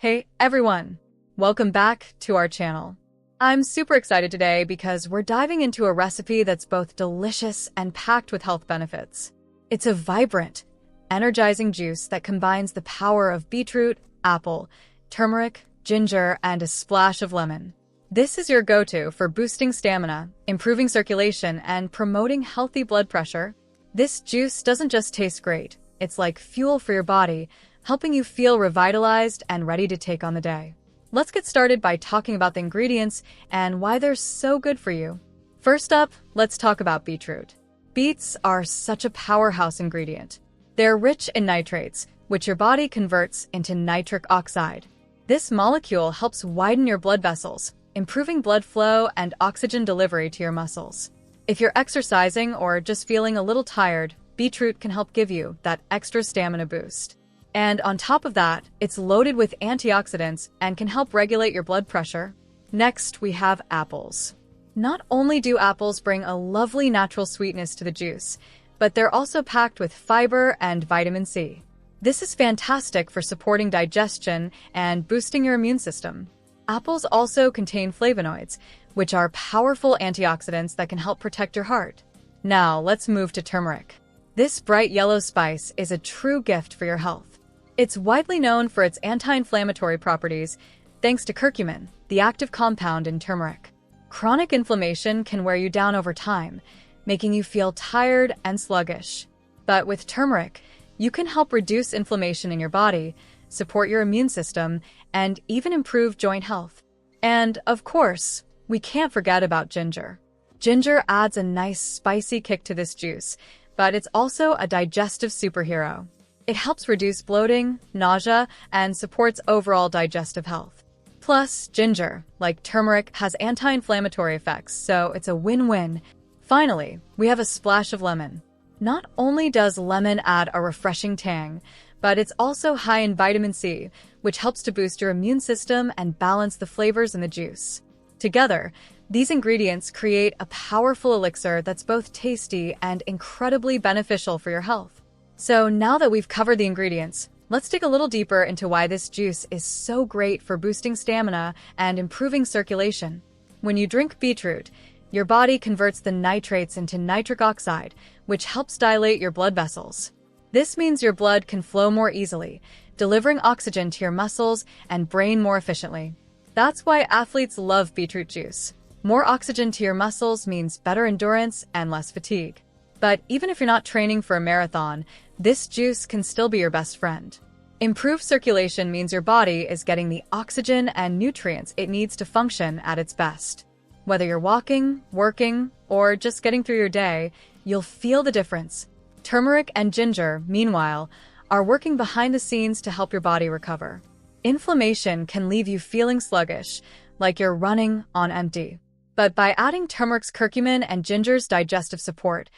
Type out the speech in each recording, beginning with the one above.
Hey everyone! Welcome back to our channel. I'm super excited today because we're diving into a recipe that's both delicious and packed with health benefits. It's a vibrant, energizing juice that combines the power of beetroot, apple, turmeric, ginger, and a splash of lemon. This is your go-to for boosting stamina, improving circulation, and promoting healthy blood pressure. This juice doesn't just taste great, it's like fuel for your body, helping you feel revitalized and ready to take on the day. Let's get started by talking about the ingredients and why they're so good for you. First up, let's talk about beetroot. Beets are such a powerhouse ingredient. They're rich in nitrates, which your body converts into nitric oxide. This molecule helps widen your blood vessels, improving blood flow and oxygen delivery to your muscles. If you're exercising or just feeling a little tired, beetroot can help give you that extra stamina boost. And on top of that, it's loaded with antioxidants and can help regulate your blood pressure. Next, we have apples. Not only do apples bring a lovely natural sweetness to the juice, but they're also packed with fiber and vitamin C. This is fantastic for supporting digestion and boosting your immune system. Apples also contain flavonoids, which are powerful antioxidants that can help protect your heart. Now, let's move to turmeric. This bright yellow spice is a true gift for your health. It's widely known for its anti-inflammatory properties, thanks to curcumin, the active compound in turmeric. Chronic inflammation can wear you down over time, making you feel tired and sluggish. But with turmeric, you can help reduce inflammation in your body, support your immune system, and even improve joint health. And, of course, we can't forget about ginger. Ginger adds a nice spicy kick to this juice, but it's also a digestive superhero. It helps reduce bloating, nausea, and supports overall digestive health. Plus, ginger, like turmeric, has anti-inflammatory effects, so it's a win-win. Finally, we have a splash of lemon. Not only does lemon add a refreshing tang, but it's also high in vitamin C, which helps to boost your immune system and balance the flavors in the juice. Together, these ingredients create a powerful elixir that's both tasty and incredibly beneficial for your health. So now that we've covered the ingredients, let's dig a little deeper into why this juice is so great for boosting stamina and improving circulation. When you drink beetroot, your body converts the nitrates into nitric oxide, which helps dilate your blood vessels. This means your blood can flow more easily, delivering oxygen to your muscles and brain more efficiently. That's why athletes love beetroot juice. More oxygen to your muscles means better endurance and less fatigue. But even if you're not training for a marathon, this juice can still be your best friend. Improved circulation means your body is getting the oxygen and nutrients it needs to function at its best. Whether you're walking, working, or just getting through your day, you'll feel the difference. Turmeric and ginger, meanwhile, are working behind the scenes to help your body recover. Inflammation can leave you feeling sluggish, like you're running on empty. But by adding turmeric's curcumin and ginger's digestive support,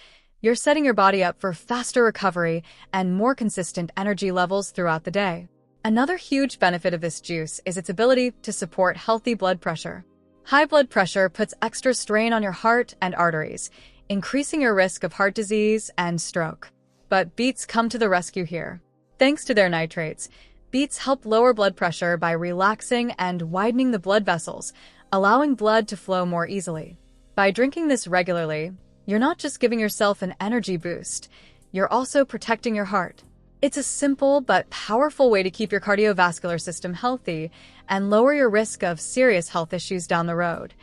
you're setting your body up for faster recovery and more consistent energy levels throughout the day. Another huge benefit of this juice is its ability to support healthy blood pressure. High blood pressure puts extra strain on your heart and arteries, increasing your risk of heart disease and stroke. But beets come to the rescue here. Thanks to their nitrates, beets help lower blood pressure by relaxing and widening the blood vessels, allowing blood to flow more easily. By drinking this regularly, you're not just giving yourself an energy boost, you're also protecting your heart. It's a simple but powerful way to keep your cardiovascular system healthy and lower your risk of serious health issues down the road.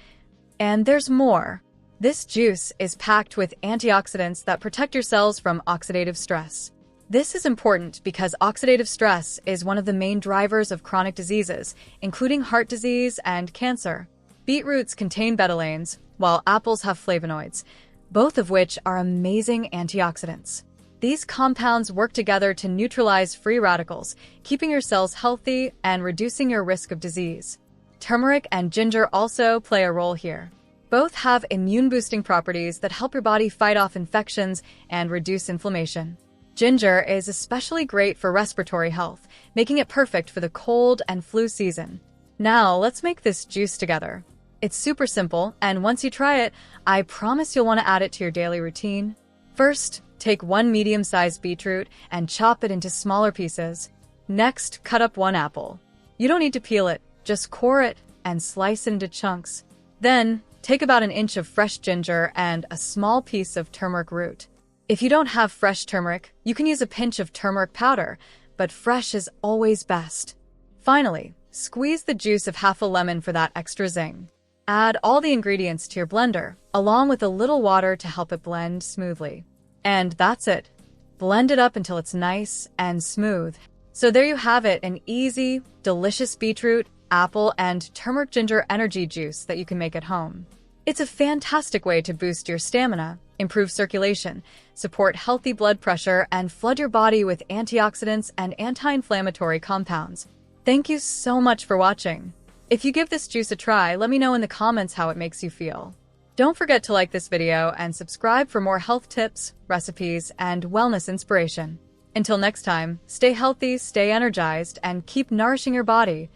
And there's more. This juice is packed with antioxidants that protect your cells from oxidative stress. This is important because oxidative stress is one of the main drivers of chronic diseases, including heart disease and cancer. Beetroots contain betalains, while apples have flavonoids, both of which are amazing antioxidants. These compounds work together to neutralize free radicals, keeping your cells healthy and reducing your risk of disease. Turmeric and ginger also play a role here. Both have immune-boosting properties that help your body fight off infections and reduce inflammation. Ginger is especially great for respiratory health, making it perfect for the cold and flu season. Now, let's make this juice together. It's super simple, and once you try it, I promise you'll want to add it to your daily routine. First, take one medium-sized beetroot and chop it into smaller pieces. Next, cut up one apple. You don't need to peel it, just core it and slice it into chunks. Then, take about an inch of fresh ginger and a small piece of turmeric root. If you don't have fresh turmeric, you can use a pinch of turmeric powder, but fresh is always best. Finally, squeeze the juice of half a lemon for that extra zing. Add all the ingredients to your blender, along with a little water to help it blend smoothly. And that's it. Blend it up until it's nice and smooth. So there you have it, an easy, delicious beetroot, apple, and turmeric-ginger energy juice that you can make at home. It's a fantastic way to boost your stamina, improve circulation, support healthy blood pressure, and flood your body with antioxidants and anti-inflammatory compounds. Thank you so much for watching. If you give this juice a try, let me know in the comments how it makes you feel. Don't forget to like this video and subscribe for more health tips, recipes, and wellness inspiration. Until next time, stay healthy, stay energized, and keep nourishing your body.